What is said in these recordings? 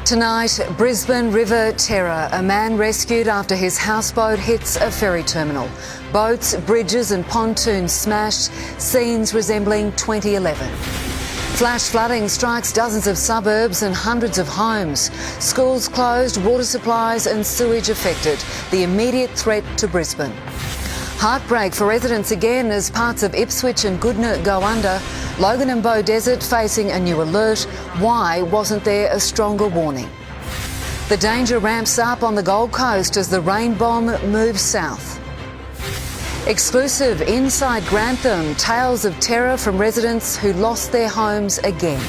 Tonight, Brisbane River terror. A man rescued after his houseboat hits a ferry terminal. Boats, bridges and pontoons smashed, scenes resembling 2011. Flash flooding strikes dozens of suburbs and hundreds of homes. Schools closed, water supplies and sewage affected. The immediate threat to Brisbane. Heartbreak for residents again as parts of Ipswich and Goodna go under. Logan and Bow Desert facing a new alert. Why wasn't there a stronger warning? The danger ramps up on the Gold Coast as the rain bomb moves south. Exclusive inside Grantham, tales of terror from residents who lost their homes again.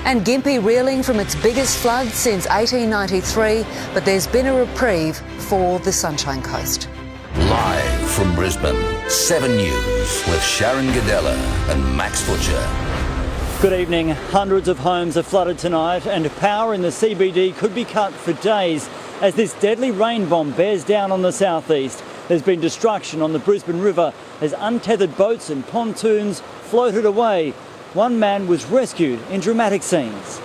And Gympie reeling from its biggest flood since 1893, but there's been a reprieve for the Sunshine Coast. Live from Brisbane, 7 News with Sharon Gadella and Max Butcher. Good evening. Hundreds of homes are flooded tonight and power in the CBD could be cut for days as this deadly rain bomb bears down on the southeast. There's been destruction on the Brisbane River as untethered boats and pontoons floated away. One man was rescued in dramatic scenes.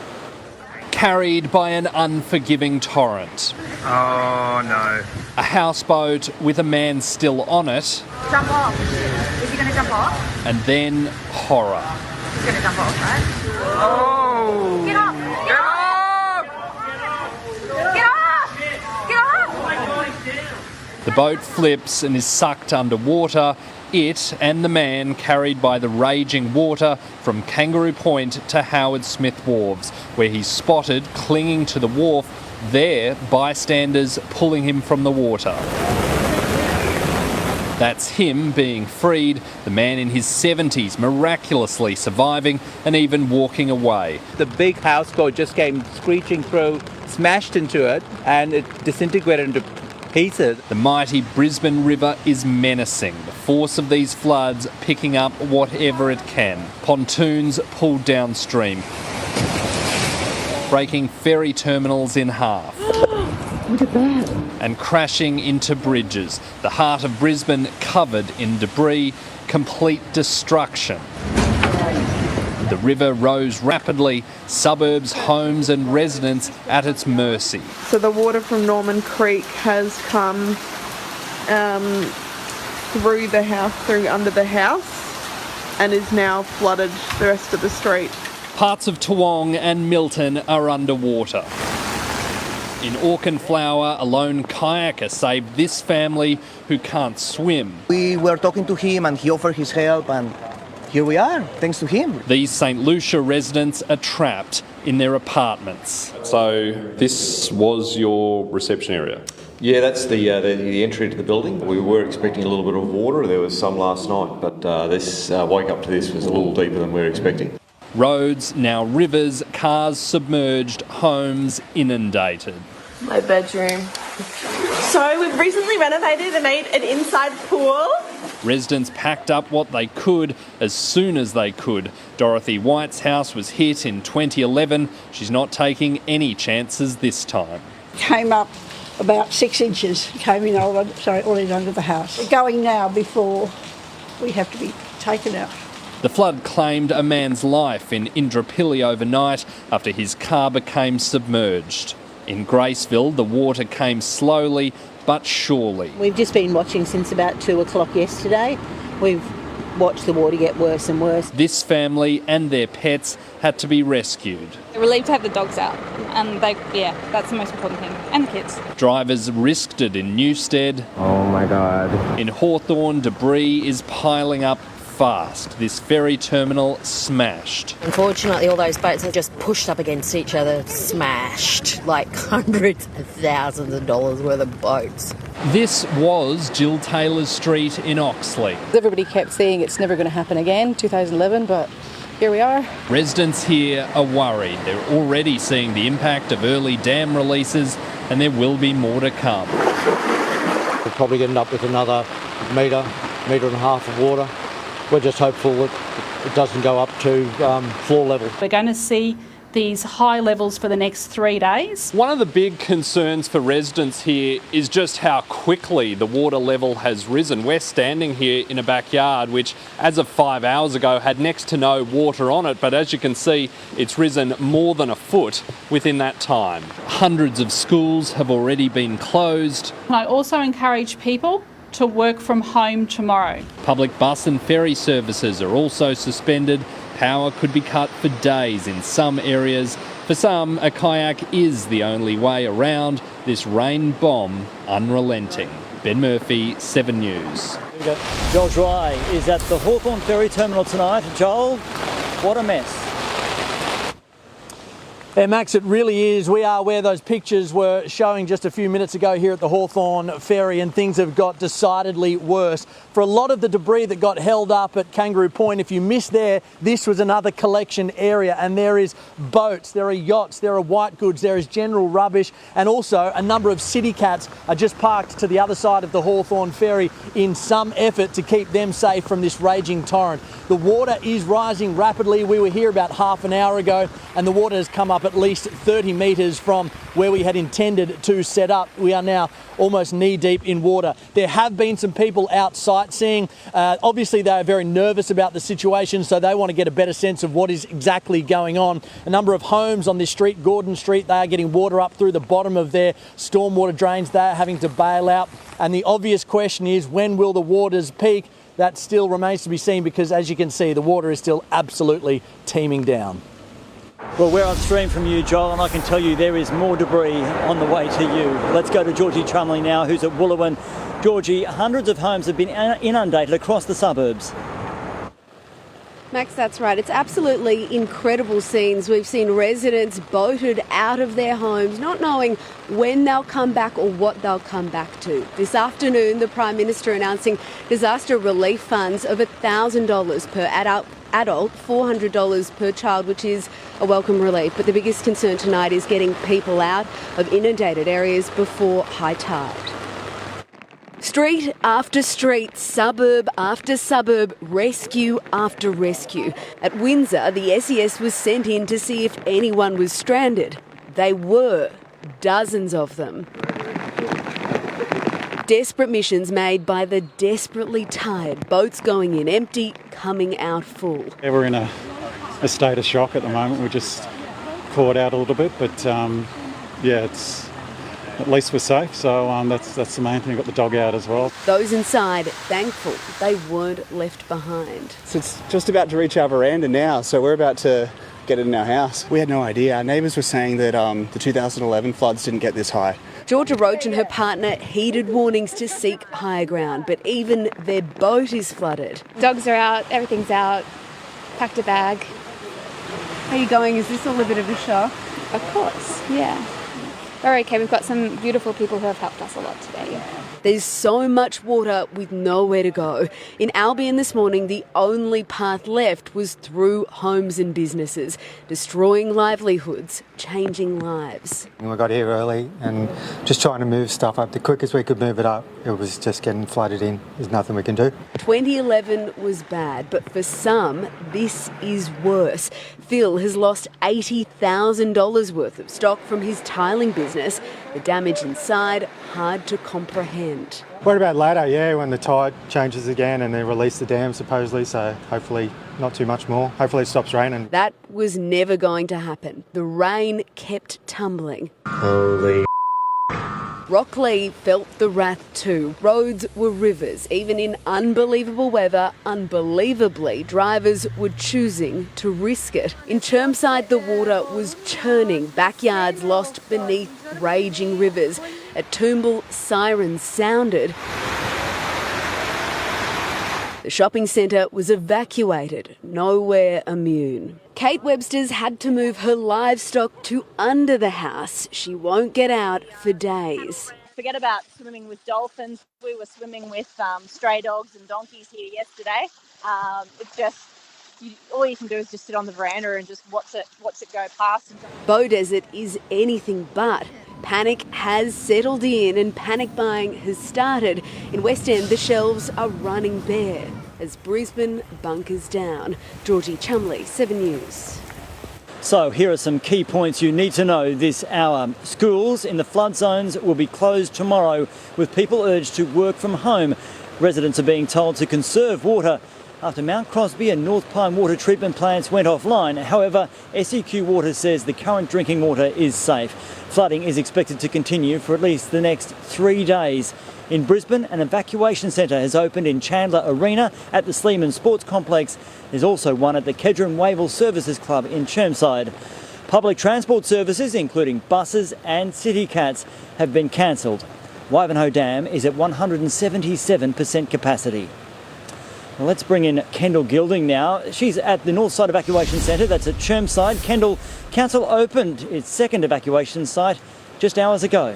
Carried by an unforgiving torrent. Oh no. A houseboat with a man still on it. Jump off. Is he going to jump off? And then horror. He's going to jump off, right? Oh! Get off! Get off! Get off! Get off! The boat flips and is sucked underwater. It and the man carried by the raging water from Kangaroo Point to Howard Smith Wharves, where he's spotted clinging to the wharf. There, bystanders pulling him from the water. That's him being freed, the man in his 70s miraculously surviving and even walking away. The big houseboat just came screeching through, smashed into it, and it disintegrated into pieces. The mighty Brisbane River is menacing, the force of these floods picking up whatever it can. Pontoons pulled downstream, breaking ferry terminals in half. Look at that. And crashing into bridges. The heart of Brisbane covered in debris, complete destruction. The river rose rapidly, suburbs, homes and residents at its mercy. So the water from Norman Creek has come through the house, through under the house, and is now flooded the rest of the street. Parts of Toowong and Milton are underwater. In Auchenflower, a lone kayaker saved this family who can't swim. We were talking to him and he offered his help, and here we are, thanks to him. These St Lucia residents are trapped in their apartments. So this was your reception area? Yeah, that's the entry to the building. We were expecting a little bit of water. There was some last night, but this wake up to this was a little deeper than we were expecting. Roads, now rivers, cars submerged, homes inundated. My bedroom. So we've recently renovated and made an inside pool. Residents packed up what they could as soon as they could. Dorothy White's house was hit in 2011. She's not taking any chances this time. Came up about 6 inches, came in all in under the house. We're going now before we have to be taken out. The flood claimed a man's life in Indooroopilly overnight after his car became submerged. In Graceville, the water came slowly but surely. We've just been watching since about 2 o'clock yesterday. We've watched the water get worse and worse. This family and their pets had to be rescued. We're relieved to have the dogs out, and that's the most important thing, and the kids. Drivers risked it in Newstead. Oh my God. In Hawthorn, debris is piling up fast. This ferry terminal smashed. Unfortunately, all those boats are just pushed up against each other, smashed, like hundreds of thousands of dollars worth of boats. This was Jill Taylor's street in Oxley. Everybody kept saying it's never going to happen again, 2011, but here we are. Residents here are worried. They're already seeing the impact of early dam releases, and there will be more to come. We'll probably end up with another metre and a half of water. We're just hopeful that it doesn't go up to floor level. We're going to see these high levels for the next 3 days. One of the big concerns for residents here is just how quickly the water level has risen. We're standing here in a backyard which, as of 5 hours ago, had next to no water on it, but as you can see, it's risen more than a foot within that time. Hundreds of schools have already been closed. And I also encourage people to work from home tomorrow. Public bus and ferry services are also suspended. Power could be cut for days in some areas. For some, a kayak is the only way around this rain bomb unrelenting. Ben Murphy, 7 News. Joel Dry is at the Hawthorn Ferry Terminal tonight. Joel, what a mess. Yeah, Max, it really is. We are where those pictures were showing just a few minutes ago here at the Hawthorn Ferry, and things have got decidedly worse. For a lot of the debris that got held up at Kangaroo Point, if you missed there, this was another collection area, and there is boats, there are yachts, there are white goods, there is general rubbish, and also a number of city cats are just parked to the other side of the Hawthorn Ferry in some effort to keep them safe from this raging torrent. The water is rising rapidly. We were here about half an hour ago, and the water has come up at least 30 metres from where we had intended to set up. We are now almost knee deep in water. There have been some people out sightseeing. Obviously they are very nervous about the situation, so they want to get a better sense of what is exactly going on. A number of homes on this street, Gordon Street, they are getting water up through the bottom of their stormwater drains. They are having to bail out. And the obvious question is, when will the waters peak? That still remains to be seen, because as you can see, the water is still absolutely teeming down. Well, we're upstream from you, Joel, and I can tell you there is more debris on the way to you. Let's go to Georgie Chumley now, who's at Wooloowin. Georgie, hundreds of homes have been inundated across the suburbs. Max, that's right. It's absolutely incredible scenes. We've seen residents boated out of their homes, not knowing when they'll come back or what they'll come back to. This afternoon, the Prime Minister announcing disaster relief funds of $1,000 per adult, $400 per child, which is a welcome relief. But the biggest concern tonight is getting people out of inundated areas before high tide. Street after street, suburb after suburb, rescue after rescue. At Windsor, the SES was sent in to see if anyone was stranded. They were, dozens of them. Desperate missions made by the desperately tired. Boats going in empty, coming out full. Yeah, we're in a state of shock at the moment. We're just caught out a little bit, but it's at least we're safe. So that's the main thing. We've got the dog out as well. Those inside, thankful they weren't left behind. So it's just about to reach our veranda now, so we're about to get it in our house. We had no idea. Our neighbours were saying that the 2011 floods didn't get this high. Georgia Roach and her partner heeded warnings to seek higher ground, but even their boat is flooded. Dogs are out, everything's out, packed a bag. How are you going? Is this all a bit of a shock? Of course, yeah. We're okay, we've got some beautiful people who have helped us a lot today. There's so much water with nowhere to go. In Albion this morning, the only path left was through homes and businesses, destroying livelihoods, changing lives. We got here early and just trying to move stuff up. The quickest we could move it up, it was just getting flooded in. There's nothing we can do. 2011 was bad, but for some, this is worse. Phil has lost $80,000 worth of stock from his tiling business. The damage inside, hard to comprehend. What about later? Yeah, when the tide changes again and they release the dam supposedly, so hopefully not too much more. Hopefully it stops raining. That was never going to happen. The rain kept tumbling. Holy Rocklea felt the wrath too. Roads were rivers. Even in unbelievable weather, unbelievably, drivers were choosing to risk it. In Chermside, the water was churning. Backyards lost beneath raging rivers. At Toombul, sirens sounded. The shopping centre was evacuated, nowhere immune. Kate Webster's had to move her livestock to under the house. She won't get out for days. Forget about swimming with dolphins. We were swimming with stray dogs and donkeys here yesterday. It's just, all you can do is just sit on the veranda and just watch it go past. Bow Desert is anything but. Panic has settled in and panic buying has started. In West End, the shelves are running bare as Brisbane bunkers down. Georgie Chumley, 7 News. So here are some key points you need to know this hour. Schools in the flood zones will be closed tomorrow, with people urged to work from home. Residents are being told to conserve water after Mount Crosby and North Pine water treatment plants went offline. However, SEQ Water says the current drinking water is safe. Flooding is expected to continue for at least the next 3 days. In Brisbane, an evacuation centre has opened in Chandler Arena at the Sleeman Sports Complex. There's also one at the Kedron Wavell Services Club in Chermside. Public transport services, including buses and city cats, have been cancelled. Wivenhoe Dam is at 177% capacity. Well, let's bring in Kendall Gilding now. She's at the Northside Evacuation Centre, that's at Chermside. Kendall, Council opened its second evacuation site just hours ago.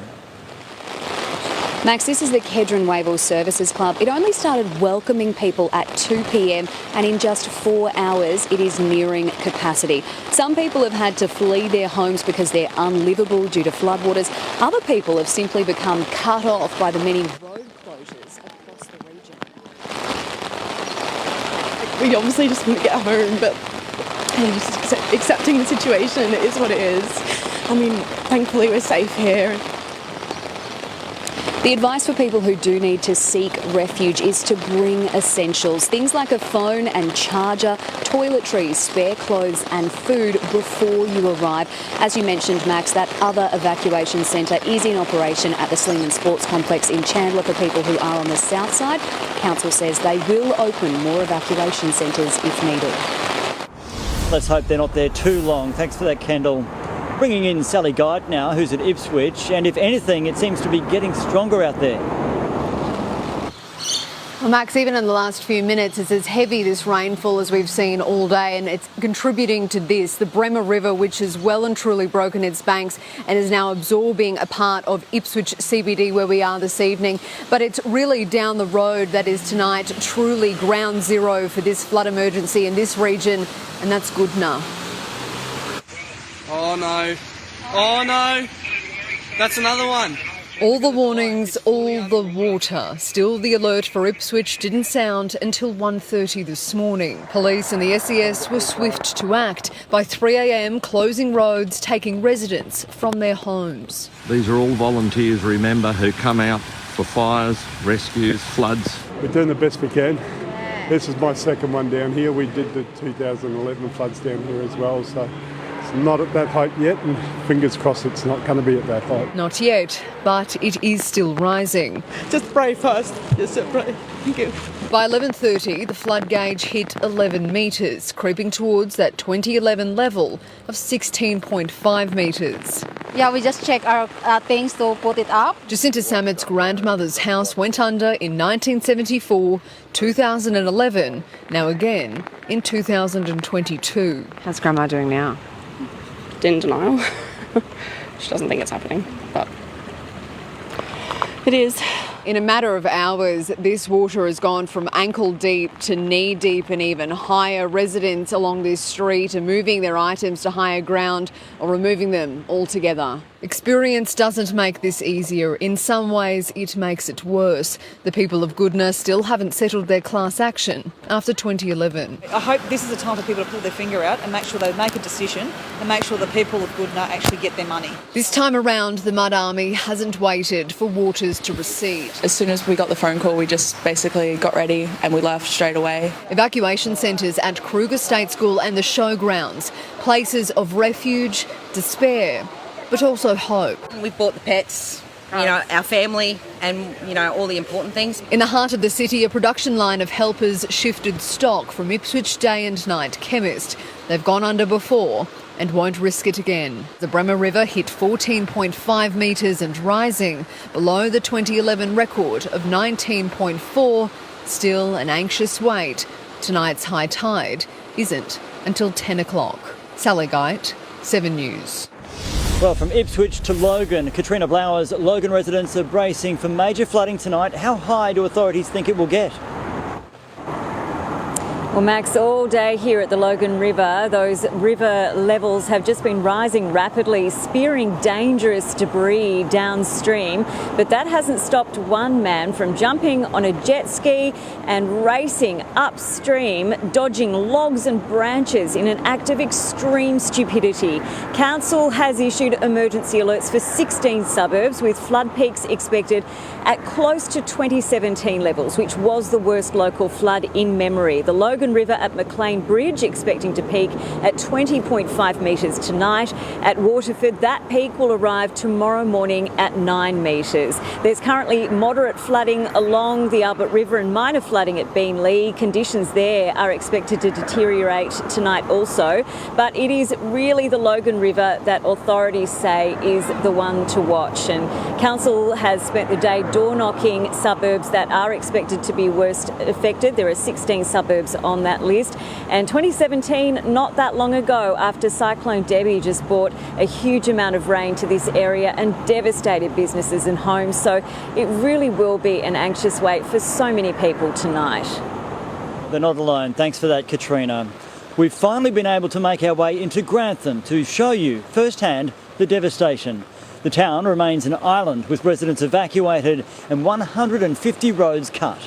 Max, this is the Kedron Wavell Services Club. It only started welcoming people at 2 p.m. and in just 4 hours it is nearing capacity. Some people have had to flee their homes because they're unlivable due to floodwaters. Other people have simply become cut off by the many road closures across the region. We obviously just want to get home, but just accepting the situation, it is what it is. I mean, thankfully we're safe here. The advice for people who do need to seek refuge is to bring essentials, things like a phone and charger, toiletries, spare clothes and food before you arrive. As you mentioned, Max, that other evacuation centre is in operation at the Sleeman Sports Complex in Chandler for people who are on the south side. Council says they will open more evacuation centres if needed. Let's hope they're not there too long. Thanks for that, Kendall. Bringing in Sally Guide now, who's at Ipswich, and if anything, it seems to be getting stronger out there. Well, Max, even in the last few minutes, it's as heavy, this rainfall, as we've seen all day, and it's contributing to this. The Bremer River, which has well and truly broken its banks and is now absorbing a part of Ipswich CBD where we are this evening. But it's really down the road that is tonight truly ground zero for this flood emergency in this region, and that's Goodna. Oh no, oh no, that's another one. All the warnings, all the water. Still, the alert for Ipswich didn't sound until 1:30 this morning. Police and the SES were swift to act. By 3 a.m, closing roads, taking residents from their homes. These are all volunteers, remember, who come out for fires, rescues, floods. We're doing the best we can. This is my second one down here. We did the 2011 floods down here as well, so it's not at that height yet, and fingers crossed it's not going to be at that height. Not yet, but it is still rising. Just pray first. Just pray. Thank you. By 11:30, the flood gauge hit 11 metres, creeping towards that 2011 level of 16.5 metres. Yeah, we just check our things to put it up. Jacinta Sammet's grandmother's house went under in 1974, 2011, now again in 2022. How's Grandma doing now? In denial. She doesn't think it's happening, but it is. In a matter of hours, this water has gone from ankle deep to knee deep and even higher. Residents along this street are moving their items to higher ground or removing them altogether. Experience doesn't make this easier. In some ways, it makes it worse. The people of Goodna still haven't settled their class action after 2011. I hope this is a time for people to pull their finger out and make sure they make a decision and make sure the people of Goodna actually get their money. This time around, the Mud Army hasn't waited for waters to recede. As soon as we got the phone call, we just basically got ready and we left straight away. Evacuation centres at Kruger State School and the showgrounds, places of refuge, despair, but also hope. We've bought the pets, our family and, all the important things. In the heart of the city, a production line of helpers shifted stock from Ipswich Day and Night Chemist. They've gone under before and won't risk it again. The Bremer River hit 14.5 metres and rising, below the 2011 record of 19.4. Still an anxious wait. Tonight's high tide isn't until 10 o'clock. Sally Geit, 7 News. Well, from Ipswich to Logan, Katrina Blowers, Logan residents are bracing for major flooding tonight. How high do authorities think it will get? Well, Max, all day here at the Logan River, those river levels have just been rising rapidly, spearing dangerous debris downstream. But that hasn't stopped one man from jumping on a jet ski and racing upstream, dodging logs and branches in an act of extreme stupidity. Council has issued emergency alerts for 16 suburbs, with flood peaks expected at close to 2017 levels, which was the worst local flood in memory. The Logan River at McLean Bridge expecting to peak at 20.5 metres tonight. At Waterford, that peak will arrive tomorrow morning at 9 metres. There's currently moderate flooding along the Albert River and minor flooding at Beenleigh. Conditions there are expected to deteriorate tonight also, but it is really the Logan River that authorities say is the one to watch. And Council has spent the day door-knocking suburbs that are expected to be worst affected. There are 16 suburbs on that list. And 2017, not that long ago, after Cyclone Debbie just brought a huge amount of rain to this area and devastated businesses and homes. So it really will be an anxious wait for so many people tonight. They're not alone. Thanks for that, Katrina. We've finally been able to make our way into Grantham to show you firsthand the devastation. The town remains an island with residents evacuated and 150 roads cut.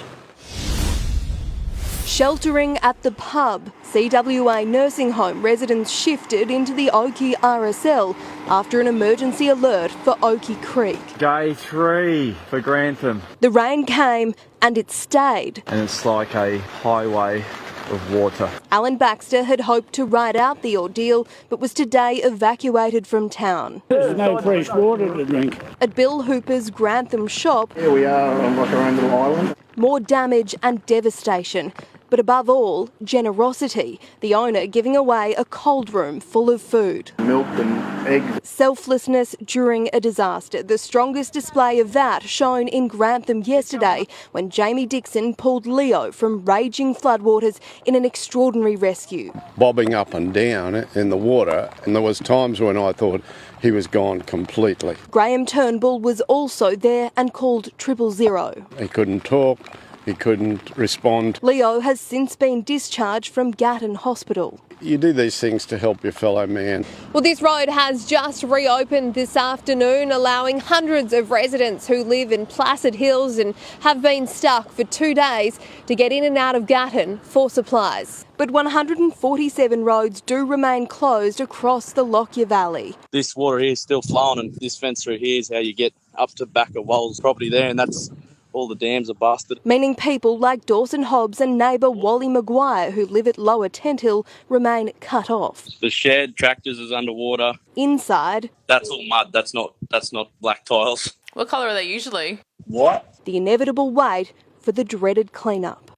Sheltering at the pub, CWA nursing home residents shifted into the Oakey RSL after an emergency alert for Oakey Creek. Day 3 for Grantham. The rain came and it stayed. And it's like a highway of water. Alan Baxter had hoped to ride out the ordeal, but was today evacuated from town. There's no fresh water to drink. At Bill Hooper's Grantham shop, Here we are on like our own little island. more damage and devastation. But above all, generosity, the owner giving away a cold room full of food. Milk and eggs. Selflessness during a disaster, the strongest display of that shown in Grantham yesterday when Jamie Dixon pulled Leo from raging floodwaters in an extraordinary rescue. Bobbing up and down in the water, and there was times when I thought he was gone completely. Graham Turnbull was also there and called 000. He couldn't talk. He couldn't respond. Leo has since been discharged from Gatton Hospital. You do these things to help your fellow man. Well, this road has just reopened this afternoon, allowing hundreds of residents who live in Placid Hills and have been stuck for 2 days to get in and out of Gatton for supplies. But 147 roads do remain closed across the Lockyer Valley. This water here is still flowing, and this fence through here is how you get up to back of Walls property there, and that's all the dams are busted. Meaning people like Dawson Hobbs and neighbour Wally Maguire, who live at Lower Tent Hill, remain cut off. The shed, tractors is underwater. Inside, That's all mud. That's not black tiles. What colour are they usually? What? the inevitable wait for the dreaded clean-up.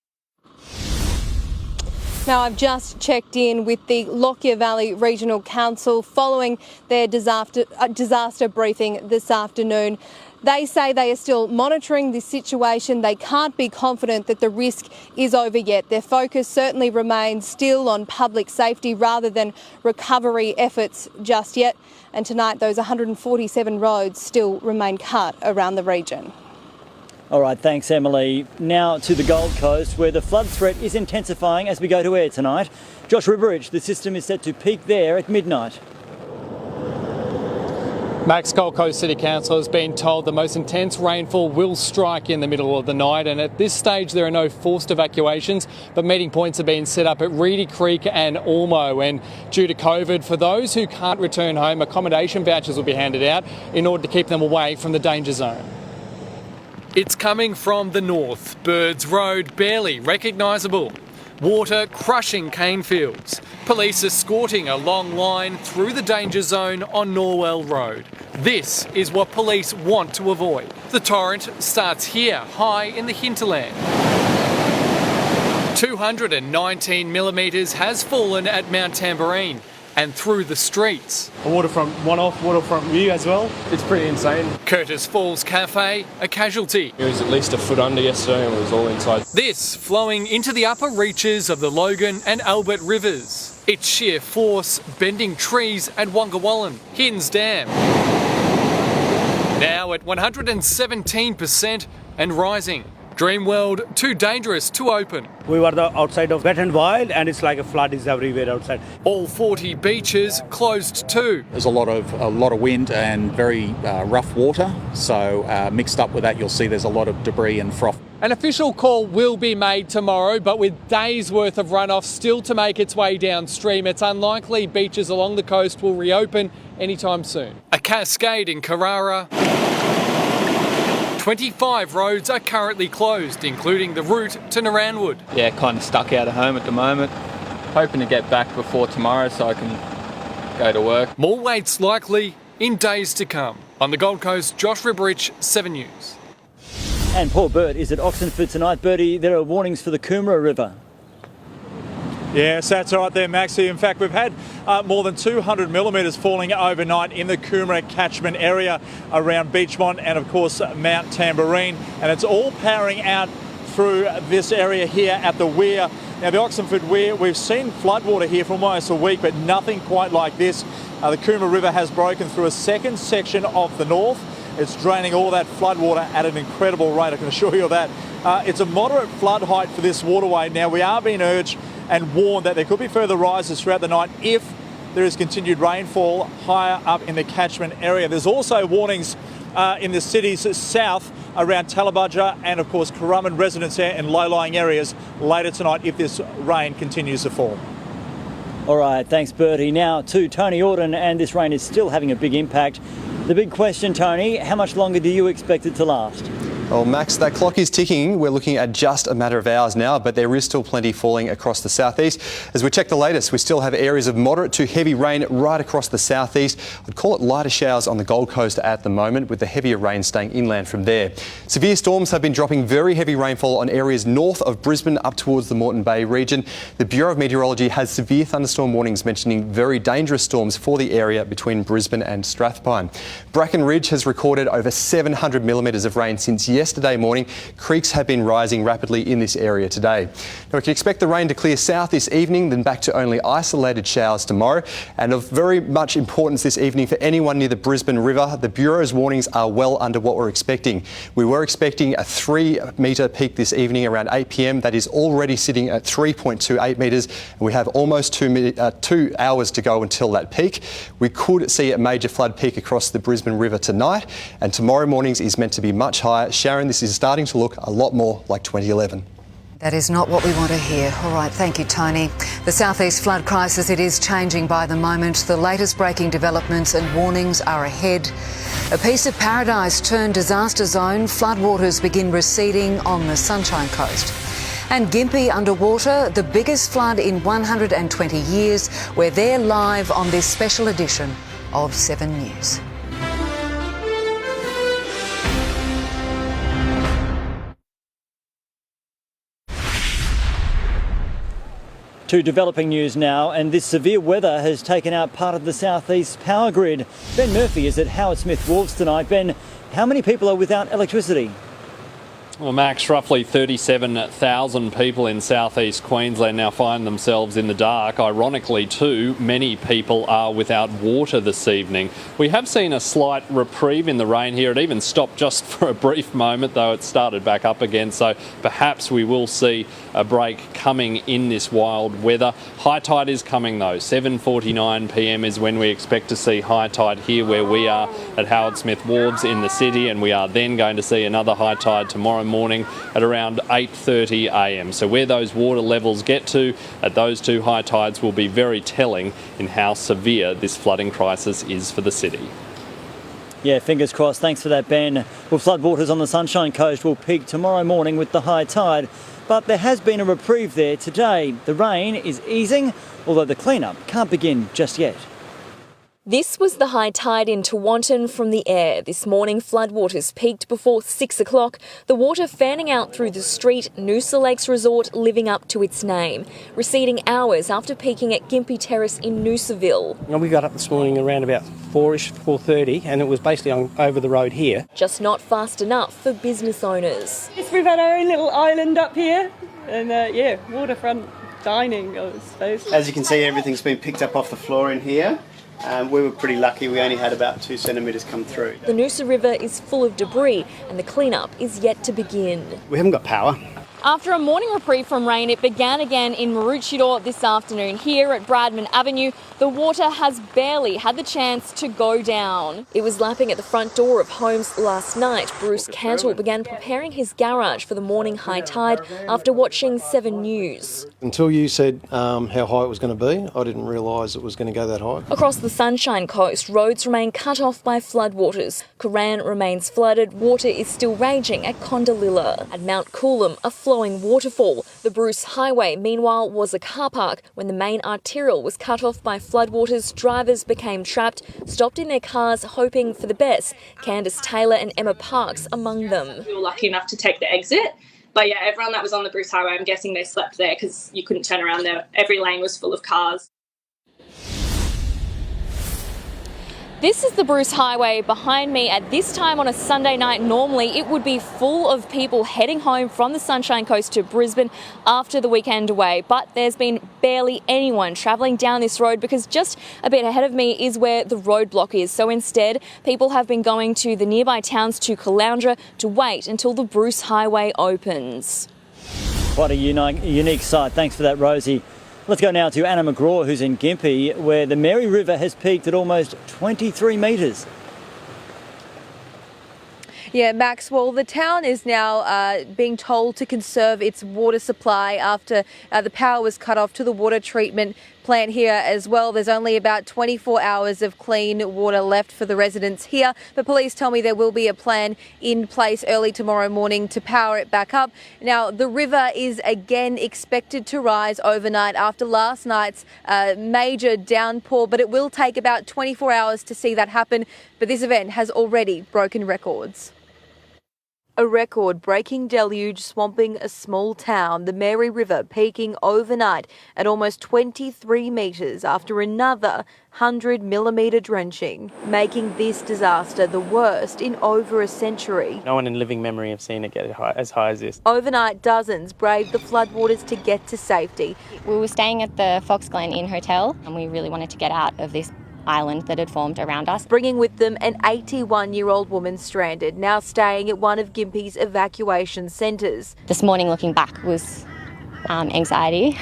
Now, I've just checked in with the Lockyer Valley Regional Council following their disaster briefing this afternoon. They say they are still monitoring this situation. They can't be confident that the risk is over yet. Their focus certainly remains still on public safety rather than recovery efforts just yet. And tonight, those 147 roads still remain cut around the region. All right, thanks, Emily. Now to the Gold Coast, where the flood threat is intensifying as we go to air tonight. Josh Riveridge, the system is set to peak there at midnight. Max, Gold Coast City Council has been told the most intense rainfall will strike in the middle of the night, and at this stage there are no forced evacuations, but meeting points have been set up at Reedy Creek and Ormo. And due to COVID, for those who can't return home, accommodation vouchers will be handed out in order to keep them away from the danger zone. It's coming from the north. Birds Road barely recognisable. Water crushing cane fields. Police escorting a long line through the danger zone on Norwell Road. This is what police want to avoid. The torrent starts here, high in the hinterland. 219 millimetres has fallen at Mount Tamborine and through the streets. A waterfront one-off, waterfront view as well. It's pretty insane. Curtis Falls Cafe, a casualty. It was at least a foot under yesterday and it was all inside. This flowing into the upper reaches of the Logan and Albert rivers. Its sheer force bending trees at Wongawallan, Hinns Dam. Now at 117% and rising. Dreamworld too dangerous to open. We were outside of Wet and Wild, and it's like a flood is everywhere outside. All 40 beaches closed too. There's a lot of wind and very rough water, so mixed up with that you'll see there's a lot of debris and froth. An official call will be made tomorrow, but with days worth of runoff still to make its way downstream, it's unlikely beaches along the coast will reopen anytime soon. A cascade in Carrara. 25 roads are currently closed, including the route to Naranwood. Yeah, kind of stuck out of home at the moment. Hoping to get back before tomorrow so I can go to work. More waits likely in days to come. On the Gold Coast, Josh Ribberich, 7 News. And Paul Burt is at Oxenford tonight. Bertie, there are warnings for the Coomera River. Yes, that's right there, Maxie. In fact, we've had more than 200 millimetres falling overnight in the Coomera catchment area around Beachmont and, of course, Mount Tamborine. And it's all powering out through this area here at the weir. Now, the Oxenford Weir, we've seen floodwater here for almost a week, but nothing quite like this. The Coomera River has broken through a second section of the north. It's draining all that floodwater at an incredible rate, I can assure you of that. It's a moderate flood height for this waterway. Now, we are being urged and warned that there could be further rises throughout the night if there is continued rainfall higher up in the catchment area. There's also warnings in the cities south around Tallabudja and, of course, Currumbin residents there in low-lying areas later tonight if this rain continues to fall. All right, thanks, Bertie. Now to Tony Auden, and this rain is still having a big impact. The big question, Tony, how much longer do you expect it to last? Well, Max, that clock is ticking. We're looking at just a matter of hours now, but there is still plenty falling across the southeast. As we check the latest, we still have areas of moderate to heavy rain right across the southeast. I'd call it lighter showers on the Gold Coast at the moment, with the heavier rain staying inland from there. Severe storms have been dropping very heavy rainfall on areas north of Brisbane up towards the Moreton Bay region. The Bureau of Meteorology has severe thunderstorm warnings mentioning very dangerous storms for the area between Brisbane and Strathpine. Bracken Ridge has recorded over 700 millimetres of rain since yesterday morning. Creeks have been rising rapidly in this area today. Now, we can expect the rain to clear south this evening, then back to only isolated showers tomorrow. And of very much importance this evening for anyone near the Brisbane River, the Bureau's warnings are well under what we're expecting. We were expecting a 3-metre peak this evening around 8 p.m. That is already sitting at 3.28 metres. And we have almost 2 hours to go until that peak. We could see a major flood peak across the Brisbane River tonight, and tomorrow morning's is meant to be much higher. Sharon, this is starting to look a lot more like 2011. That is not what we want to hear. All right, thank you, Tony. The southeast flood crisis, it is changing by the moment. The latest breaking developments and warnings are ahead. A piece of paradise turned disaster zone. Floodwaters begin receding on the Sunshine Coast. And Gympie underwater, the biggest flood in 120 years. We're there live on this special edition of 7 News. To developing news now, and this severe weather has taken out part of the southeast power grid. Ben Murphy is at Howard Smith Wharves tonight. Ben, how many people are without electricity? Well, Max, roughly 37,000 people in southeast Queensland now find themselves in the dark. Ironically, too, many people are without water this evening. We have seen a slight reprieve in the rain here. It even stopped just for a brief moment, though it started back up again. So perhaps we will see a break coming in this wild weather. High tide is coming, though. 7:49 p.m. is when we expect to see high tide here where we are at Howard Smith Wharves in the city, and we are then going to see another high tide tomorrow morning at around 8:30 a.m. So where those water levels get to at those two high tides will be very telling in how severe this flooding crisis is for the city. Yeah, fingers crossed. Thanks for that, Ben. Well, floodwaters on the Sunshine Coast will peak tomorrow morning with the high tide, but there has been a reprieve there today. The rain is easing, although the clean-up can't begin just yet. This was the high tide in Tewantin from the air. This morning, floodwaters peaked before 6 o'clock, the water fanning out through the street, Noosa Lakes Resort living up to its name, receding hours after peaking at Gympie Terrace in Noosaville. We got up this morning around about 4:30, and it was basically over the road here. Just not fast enough for business owners. Yes, we've had our own little island up here, and waterfront dining, I suppose. As you can see, everything's been picked up off the floor in here. We were pretty lucky. We only had about 2 centimetres come through. The Noosa River is full of debris and the clean-up is yet to begin. We haven't got power. After a morning reprieve from rain, it began again in Maroochydore this afternoon. Here at Brisbane Avenue, the water has barely had the chance to go down. It was lapping at the front door of homes last night. Bruce Cantle began preparing his garage for the morning high tide after watching 7 News. Until you said how high it was going to be, I didn't realise it was going to go that high. Across the Sunshine Coast, roads remain cut off by floodwaters. Coran remains flooded. Water is still raging at Condalilla. At Mount Coolum, a flowing waterfall. The Bruce Highway, meanwhile, was a car park. When the main arterial was cut off by floodwaters, drivers became trapped, stopped in their cars hoping for the best. Candice Taylor and Emma Parks among them. We were lucky enough to take the exit. But yeah, everyone that was on the Bruce Highway, I'm guessing they slept there because you couldn't turn around there. Every lane was full of cars. This is the Bruce Highway behind me. At this time on a Sunday night, normally it would be full of people heading home from the Sunshine Coast to Brisbane after the weekend away. But there's been barely anyone travelling down this road because just a bit ahead of me is where the roadblock is. So instead, people have been going to the nearby towns to Caloundra to wait until the Bruce Highway opens. Quite a unique sight. Thanks for that, Rosie. Let's go now to Anna McGraw, who's in Gympie, where the Mary River has peaked at almost 23 metres. Yeah, Max, well, the town is now being told to conserve its water supply after the power was cut off to the water treatment plant here as well. There's only about 24 hours of clean water left for the residents here, but police tell me there will be a plan in place early tomorrow morning to power it back up. Now, the river is again expected to rise overnight after last night's major downpour, but it will take about 24 hours to see that happen. But this event has already broken records. A record-breaking deluge swamping a small town, the Mary River peaking overnight at almost 23 metres after another 100mm drenching, making this disaster the worst in over a century. No one in living memory have seen it get as high as this. Overnight, dozens braved the floodwaters to get to safety. We were staying at the Fox Glen Inn Hotel and we really wanted to get out of this island that had formed around us. Bringing with them an 81-year-old woman stranded, now staying at one of Gympie's evacuation centres. This morning, looking back, was anxiety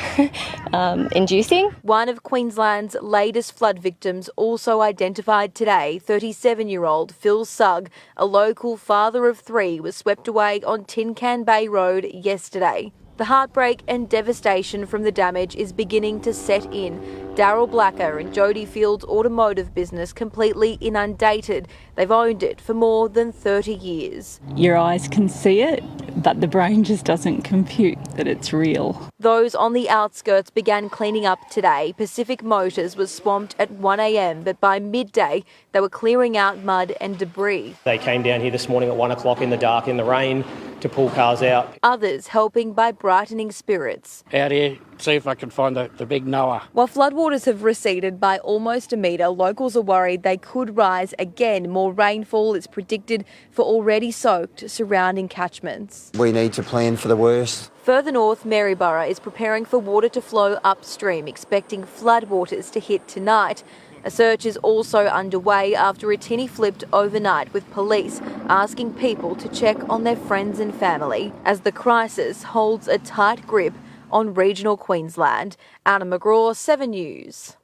inducing. One of Queensland's latest flood victims also identified today, 37-year-old Phil Sugg, a local father of 3, was swept away on Tin Can Bay Road yesterday. The heartbreak and devastation from the damage is beginning to set in. Daryl Blacker and Jodie Field's automotive business completely inundated. They've owned it for more than 30 years. Your eyes can see it, but the brain just doesn't compute that it's real. Those on the outskirts began cleaning up today. Pacific Motors was swamped at 1 a.m, but by midday they were clearing out mud and debris. They came down here this morning at 1 o'clock in the dark in the rain to pull cars out. Others helping by brightening spirits. Out here, see if I can find the big Noah. While floodwaters have receded by almost a metre, locals are worried they could rise again. More rainfall is predicted for already soaked surrounding catchments. We need to plan for the worst. Further north, Maryborough is preparing for water to flow upstream, expecting floodwaters to hit tonight. A search is also underway after a tinny flipped overnight, with police asking people to check on their friends and family as the crisis holds a tight grip on regional Queensland. Anna McGraw, 7 News.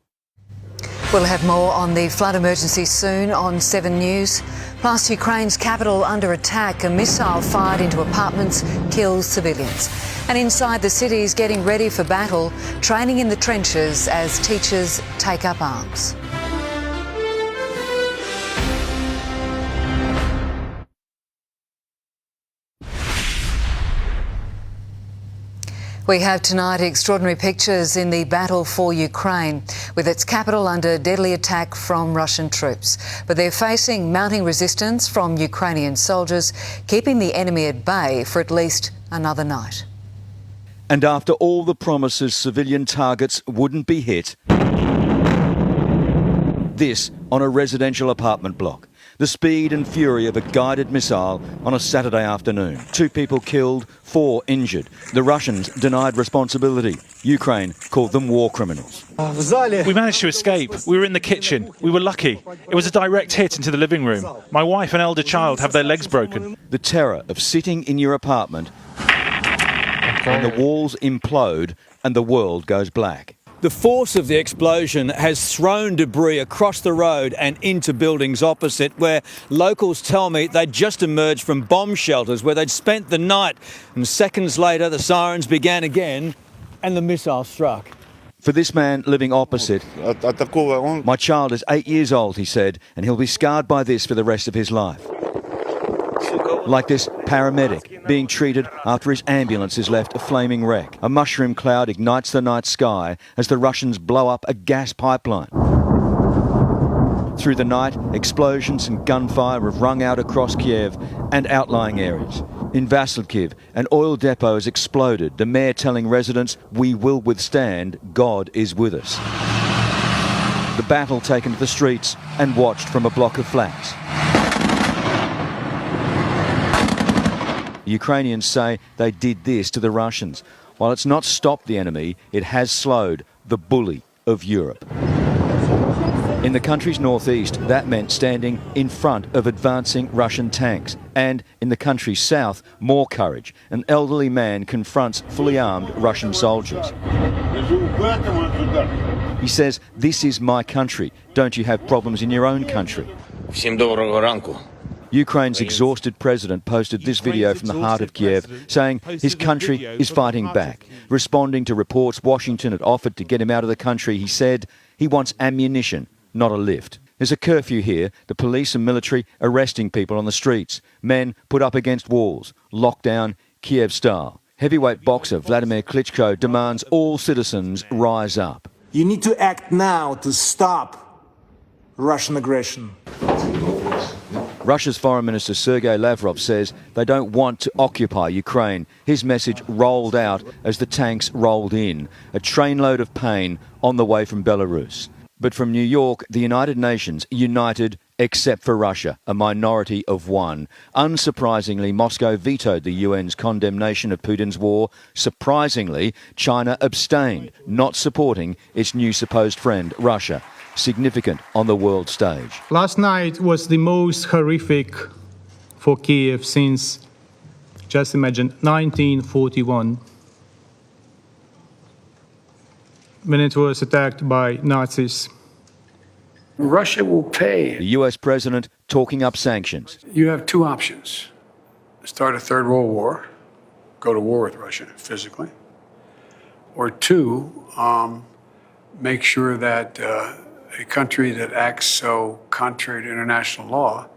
We'll have more on the flood emergency soon on 7 News. Plus, Ukraine's capital under attack. A missile fired into apartments kills civilians. And inside the cities getting ready for battle, training in the trenches as teachers take up arms. We have tonight extraordinary pictures in the battle for Ukraine, with its capital under deadly attack from Russian troops. But they're facing mounting resistance from Ukrainian soldiers, keeping the enemy at bay for at least another night. And after all the promises civilian targets wouldn't be hit, this on a residential apartment block. the speed and fury of a guided missile on a Saturday afternoon. 2 people killed, 4 injured. The Russians denied responsibility. Ukraine called them war criminals. We managed to escape. We were in the kitchen. We were lucky. It was a direct hit into the living room. My wife and elder child have their legs broken. The terror of sitting in your apartment when the walls implode and the world goes black. The force of the explosion has thrown debris across the road and into buildings opposite, where locals tell me they'd just emerged from bomb shelters where they'd spent the night, and seconds later the sirens began again and the missile struck. For this man living opposite, my child is 8 years old, he said, and he'll be scarred by this for the rest of his life. Like this paramedic being treated after his ambulance is left a flaming wreck. A mushroom cloud ignites the night sky as the Russians blow up a gas pipeline. Through the night, explosions and gunfire have rung out across Kiev and outlying areas. In Vasilkiv, an oil depot has exploded, the mayor telling residents, "We will withstand, God is with us." The battle taken to the streets and watched from a block of flats. The Ukrainians say they did this to the Russians. While it's not stopped the enemy, it has slowed the bully of Europe. In the country's northeast, that meant standing in front of advancing Russian tanks. And in the country's south, more courage. An elderly man confronts fully armed Russian soldiers. He says, "This is my country. Don't you have problems in your own country?" Ukraine's exhausted president posted this video from the heart of Kiev, saying his country is fighting back. Responding to reports Washington had offered to get him out of the country, he said he wants ammunition, not a lift. There's a curfew here, the police and military arresting people on the streets. Men put up against walls, lockdown, Kiev style. Heavyweight boxer Vladimir Klitschko demands all citizens rise up. You need to act now to stop Russian aggression. Russia's Foreign Minister Sergei Lavrov says they don't want to occupy Ukraine. His message rolled out as the tanks rolled in, a trainload of pain on the way from Belarus. But from New York, the United Nations united except for Russia, a minority of one. Unsurprisingly, Moscow vetoed the UN's condemnation of Putin's war. Surprisingly, China abstained, not supporting its new supposed friend, Russia. Significant on the world stage. Last night was the most horrific for Kiev since, just imagine, 1941, when it was attacked by Nazis. Russia will pay. The US president talking up sanctions. You have 2 options. Start a third world war, go to war with Russia physically, or 2, make sure that a country that acts so contrary to international law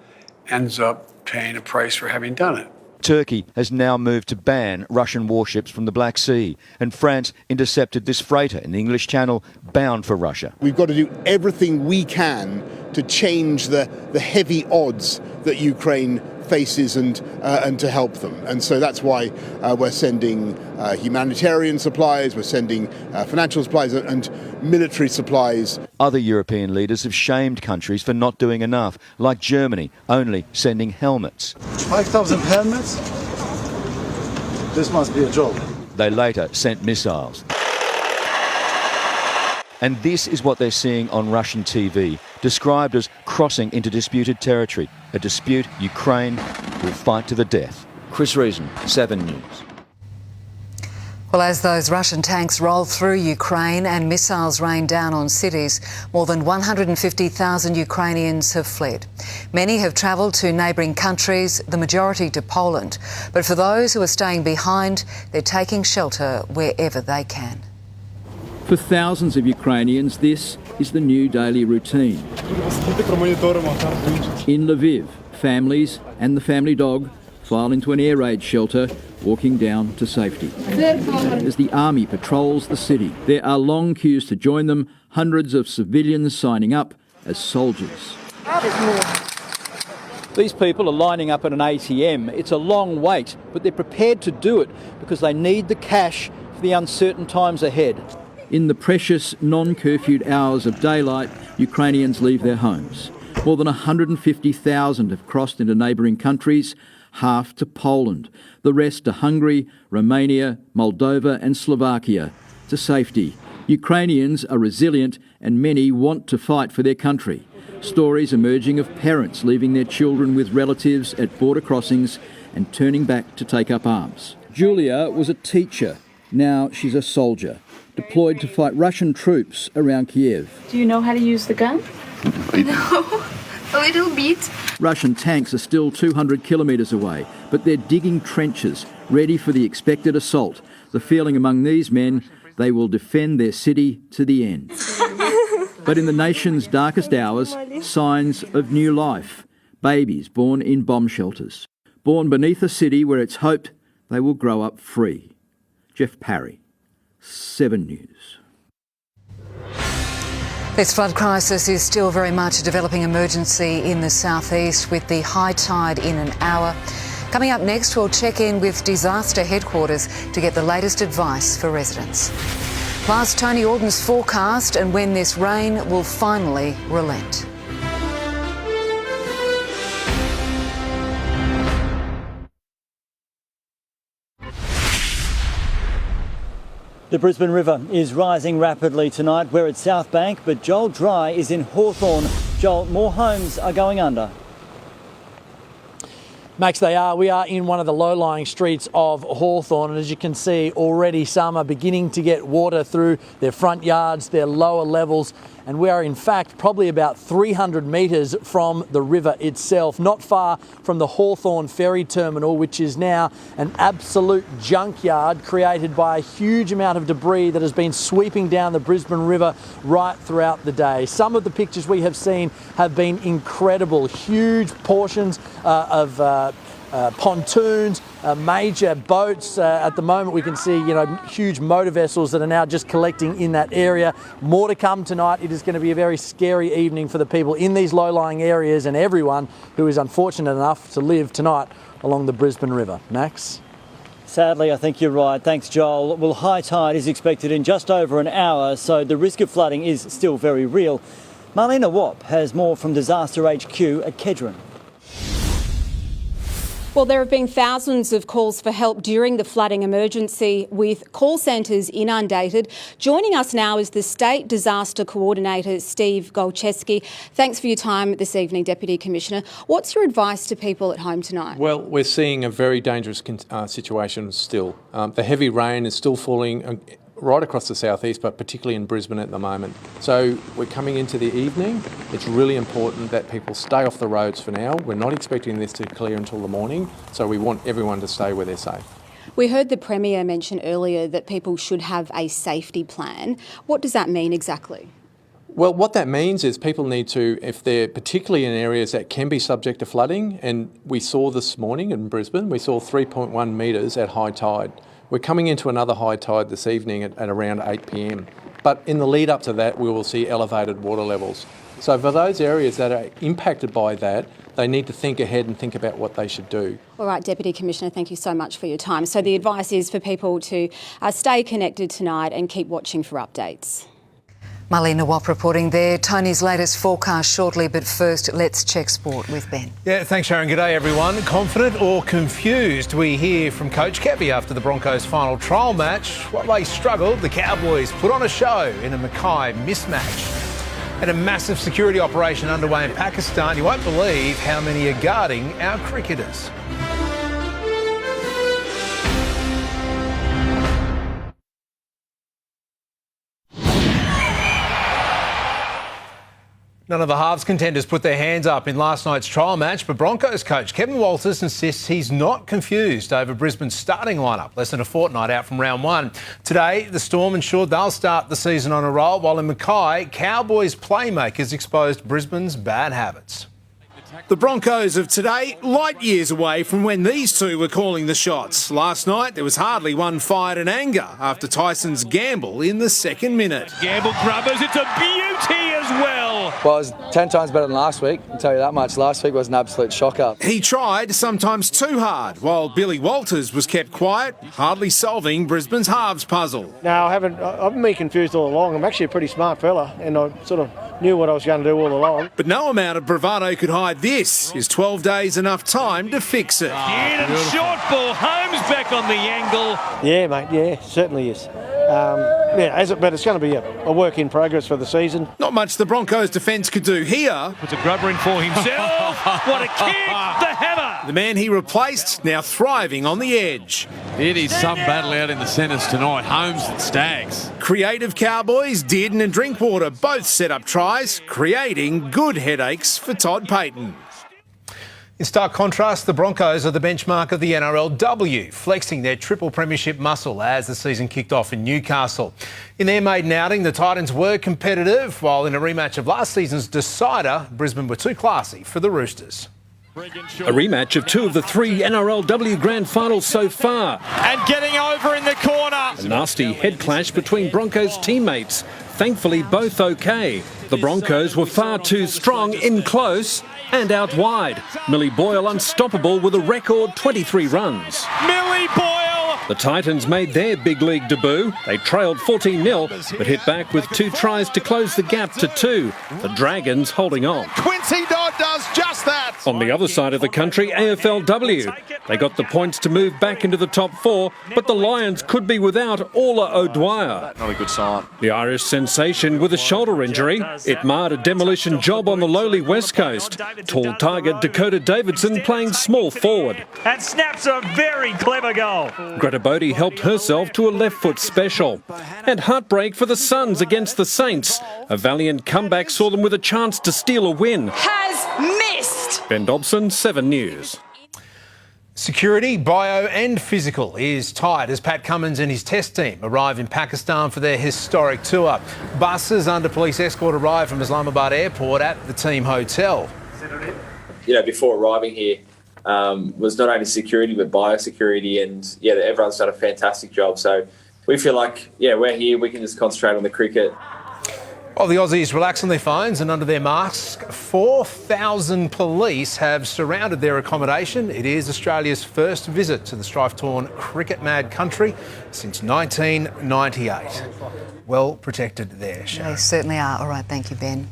ends up paying a price for having done it. Turkey has now moved to ban Russian warships from the Black Sea, and France intercepted this freighter in the English Channel bound for Russia. We've got to do everything we can to change the heavy odds that Ukraine faces and to help them. And so that's why we're sending humanitarian supplies, we're sending financial supplies and military supplies. Other European leaders have shamed countries for not doing enough, like Germany, only sending helmets. 5,000 helmets? This must be a joke. They later sent missiles. And this is what they're seeing on Russian TV, described as crossing into disputed territory, a dispute Ukraine will fight to the death. Chris Reason, 7 News. Well, as those Russian tanks roll through Ukraine and missiles rain down on cities, more than 150,000 Ukrainians have fled. Many have travelled to neighbouring countries, the majority to Poland. But for those who are staying behind, they're taking shelter wherever they can. For thousands of Ukrainians, this is the new daily routine. In Lviv, families and the family dog file into an air raid shelter, walking down to safety. As the army patrols the city, there are long queues to join them, hundreds of civilians signing up as soldiers. These people are lining up at an ATM. It's a long wait, but they're prepared to do it because they need the cash for the uncertain times ahead. In the precious non-curfewed hours of daylight, Ukrainians leave their homes. More than 150,000 have crossed into neighbouring countries, half to Poland, the rest to Hungary, Romania, Moldova and Slovakia, to safety. Ukrainians are resilient and many want to fight for their country. Stories emerging of parents leaving their children with relatives at border crossings and turning back to take up arms. Julia was a teacher. Now she's a soldier, deployed to fight Russian troops around Kiev. Do you know how to use the gun? No, a little bit. Russian tanks are still 200 kilometres away, but they're digging trenches, ready for the expected assault. The feeling among these men, they will defend their city to the end. But in the nation's darkest hours, signs of new life. Babies born in bomb shelters. Born beneath a city where it's hoped they will grow up free. Jeff Parry, 7 News. This flood crisis is still very much a developing emergency in the southeast, with the high tide in an hour. Coming up next, we'll check in with disaster headquarters to get the latest advice for residents. Plus, Tony Alden's forecast and when this rain will finally relent. The Brisbane River is rising rapidly tonight. We're at South Bank, but Joel Dry is in Hawthorn. Joel, more homes are going under. Max, they are. We are in one of the low-lying streets of Hawthorn, and as you can see, already some are beginning to get water through their front yards, their lower levels, and we are in fact probably about 300 metres from the river itself, not far from the Hawthorn ferry terminal, which is now an absolute junkyard created by a huge amount of debris that has been sweeping down the Brisbane River right throughout the day. Some of the pictures we have seen have been incredible. Huge portions of pontoons, major boats. At the moment we can see, huge motor vessels that are now just collecting in that area. More to come tonight. It is going to be a very scary evening for the people in these low-lying areas and everyone who is unfortunate enough to live tonight along the Brisbane River. Max? Sadly, I think you're right. Thanks, Joel. Well, high tide is expected in just over an hour, so the risk of flooding is still very real. Marlena Wapp has more from Disaster HQ at Kedron. Well, there have been thousands of calls for help during the flooding emergency, with call centres inundated. Joining us now is the State Disaster Coordinator, Steve Golcheski. Thanks for your time this evening, Deputy Commissioner. What's your advice to people at home tonight? Well, we're seeing a very dangerous situation still. The heavy rain is still falling right across the southeast, but particularly in Brisbane at the moment. So we're coming into the evening. It's really important that people stay off the roads for now. We're not expecting this to clear until the morning, so we want everyone to stay where they're safe. We heard the Premier mention earlier that people should have a safety plan. What does that mean exactly? Well, what that means is people need to, if they're particularly in areas that can be subject to flooding, and we saw this morning in Brisbane, we saw 3.1 metres at high tide. We're coming into another high tide this evening at around 8 p.m. But in the lead up to that, we will see elevated water levels. So for those areas that are impacted by that, they need to think ahead and think about what they should do. All right, Deputy Commissioner, thank you so much for your time. So the advice is for people to stay connected tonight and keep watching for updates. Marlena Wapp reporting there. Tony's latest forecast shortly, but first let's check sport with Ben. Yeah, thanks Sharon. G'day everyone. Confident or confused? We hear from Coach Kevy after the Broncos' final trial match. While they struggled, the Cowboys put on a show in a Mackay mismatch. And a massive security operation underway in Pakistan. You won't believe how many are guarding our cricketers. None of the halves contenders put their hands up in last night's trial match, but Broncos coach Kevin Walters insists he's not confused over Brisbane's starting lineup, less than a fortnight out from round one. Today, the Storm ensured they'll start the season on a roll, while in Mackay, Cowboys playmakers exposed Brisbane's bad habits. The Broncos of today, light years away from when these two were calling the shots. Last night, there was hardly one fired in anger after Tyson's gamble in the second minute. Gamble grubbers, it's a beauty as well. Well, it was 10 times better than last week, I'll tell you that much. Last week was an absolute shocker. He tried, sometimes too hard, while Billy Walters was kept quiet, hardly solving Brisbane's halves puzzle. No, I haven't been confused all along. I'm actually a pretty smart fella, and I sort of knew what I was going to do all along. But no amount of bravado could hide this. Is 12 days enough time to fix it? And short ball, Holmes back on the angle. Yeah, mate, yeah, certainly is. But it's going to be a work in progress for the season. Not much the Broncos' defence could do here. Puts a grubber in for himself. What a kick! The hammer! The man he replaced now thriving on the edge. It is some battle out in the centres tonight. Holmes and Staggs. Creative Cowboys, Dearden and Drinkwater both set up tries, creating good headaches for Todd Payten. In stark contrast, the Broncos are the benchmark of the NRLW, flexing their triple premiership muscle as the season kicked off in Newcastle. In their maiden outing, the Titans were competitive, while in a rematch of last season's decider, Brisbane were too classy for the Roosters. A rematch of 2 of the 3 NRLW grand finals so far. And getting over in the corner. A nasty head clash between Broncos teammates. Thankfully, both okay. The Broncos were far too strong in close and out wide. Millie Boyle unstoppable with a record 23 runs. Millie Boyle! The Titans made their big league debut. They trailed 14-0, but hit back with 2 tries to close the gap to 2. The Dragons holding on. Quincy Dodd does just that. On the other side of the country, AFLW. They got the points to move back into the top 4, but the Lions could be without Orla O'Dwyer. Not a good sign. The Irish sensation with a shoulder injury. It marred a demolition job on the lowly West Coast. Tall target Dakota Davidson playing small forward. And snaps a very clever goal. Greta Bodie helped herself to a left foot special. And heartbreak for the Suns against the Saints. A valiant comeback saw them with a chance to steal a win. Has missed. Ben Dobson, 7 News. Security, bio and physical is tight as Pat Cummins and his test team arrive in Pakistan for their historic tour. Buses under police escort arrive from Islamabad Airport at the team hotel. Before arriving here was not only security but biosecurity, and everyone's done a fantastic job. So we feel like we're here, we can just concentrate on the cricket. While the Aussies relax on their phones and under their masks, 4,000 police have surrounded their accommodation. It is Australia's first visit to the strife-torn cricket-mad country since 1998. Well protected there, Sharon. They certainly are. All right, thank you, Ben.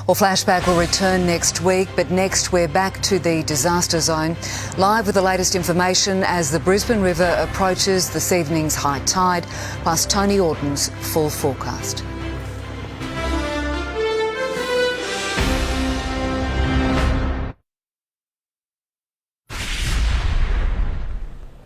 Well, Flashback will return next week, but next we're back to the disaster zone. Live with the latest information as the Brisbane River approaches this evening's high tide, plus Tony Orton's full forecast.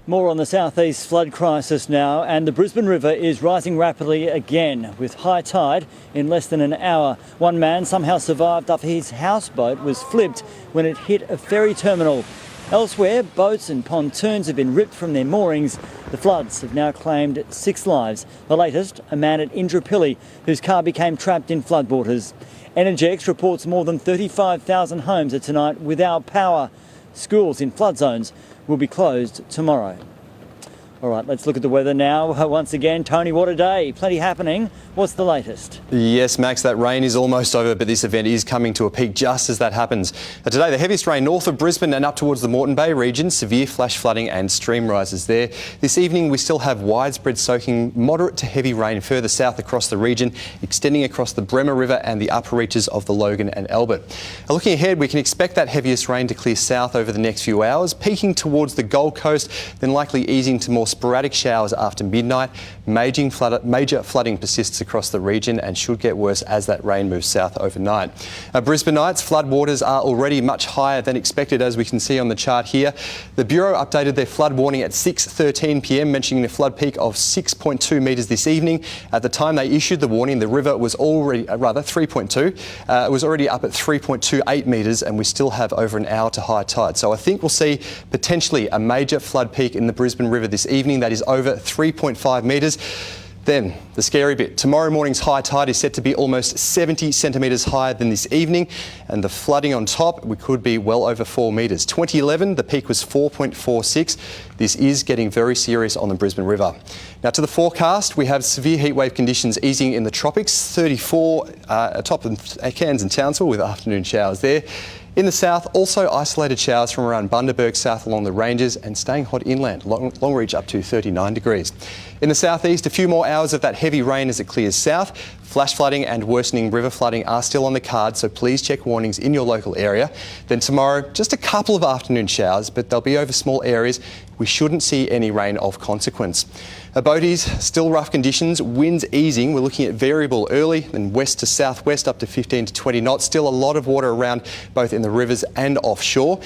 More on the southeast flood crisis now, and the Brisbane River is rising rapidly again with high tide in less than an hour. One man somehow survived after his houseboat was flipped when it hit a ferry terminal. Elsewhere, boats and pontoons have been ripped from their moorings. The floods have now claimed 6 lives. The latest, a man at Indooroopilly whose car became trapped in floodwaters. Energex reports more than 35,000 homes are tonight without power. Schools in flood zones will be closed tomorrow. All right, let's look at the weather now. Once again, Tony, what a day. Plenty happening. What's the latest? Yes, Max, that rain is almost over, but this event is coming to a peak just as that happens. Today, the heaviest rain north of Brisbane and up towards the Moreton Bay region, severe flash flooding and stream rises there. This evening, we still have widespread soaking, moderate to heavy rain further south across the region, extending across the Bremer River and the upper reaches of the Logan and Albert. Now, looking ahead, we can expect that heaviest rain to clear south over the next few hours, peaking towards the Gold Coast, then likely easing to more sporadic showers after midnight. Major flooding persists across the region and should get worse as that rain moves south overnight. Brisbaneites, flood waters are already much higher than expected, as we can see on the chart here. The Bureau updated their flood warning at 6:13 p.m, mentioning a flood peak of 6.2 metres this evening. At the time they issued the warning, the river was already, 3.2, it was already up at 3.28 metres, and we still have over an hour to high tide. So I think we'll see potentially a major flood peak in the Brisbane River this evening that is over 3.5 metres. Then, the scary bit. Tomorrow morning's high tide is set to be almost 70 centimetres higher than this evening, and the flooding on top, we could be well over 4 metres. 2011, the peak was 4.46. This is getting very serious on the Brisbane River. Now, to the forecast, we have severe heatwave conditions easing in the tropics. 34 atop of Cairns and Townsville with afternoon showers there. In the south, also isolated showers from around Bundaberg south along the ranges and staying hot inland. Longreach up to 39 degrees. In the southeast, a few more hours of that heavy rain as it clears south. Flash flooding and worsening river flooding are still on the cards, so please check warnings in your local area. Then tomorrow, just a couple of afternoon showers, but they'll be over small areas. We shouldn't see any rain of consequence. Boaties, still rough conditions, winds easing. We're looking at variable early, then west to southwest up to 15 to 20 knots. Still a lot of water around both in the rivers and offshore.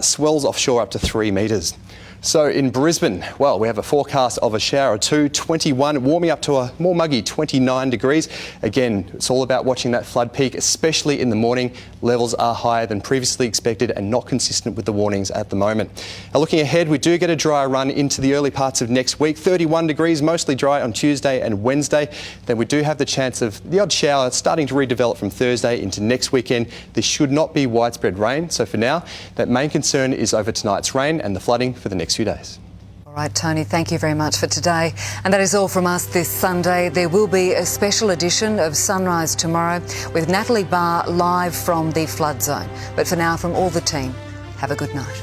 Swells offshore up to 3 metres. So in Brisbane, well, we have a forecast of a shower or two, 21, warming up to a more muggy 29 degrees. Again, it's all about watching that flood peak, especially in the morning. Levels are higher than previously expected and not consistent with the warnings at the moment. Now, looking ahead, we do get a dry run into the early parts of next week. 31 degrees, mostly dry on Tuesday and Wednesday. Then we do have the chance of the odd shower starting to redevelop from Thursday into next weekend. This should not be widespread rain. So for now, that main concern is over tonight's rain and the flooding for the next few days. All right, Tony, thank you very much for today. And that is all from us this Sunday. There will be a special edition of Sunrise tomorrow with Natalie Barr live from the flood zone. But for now, from all the team, have a good night.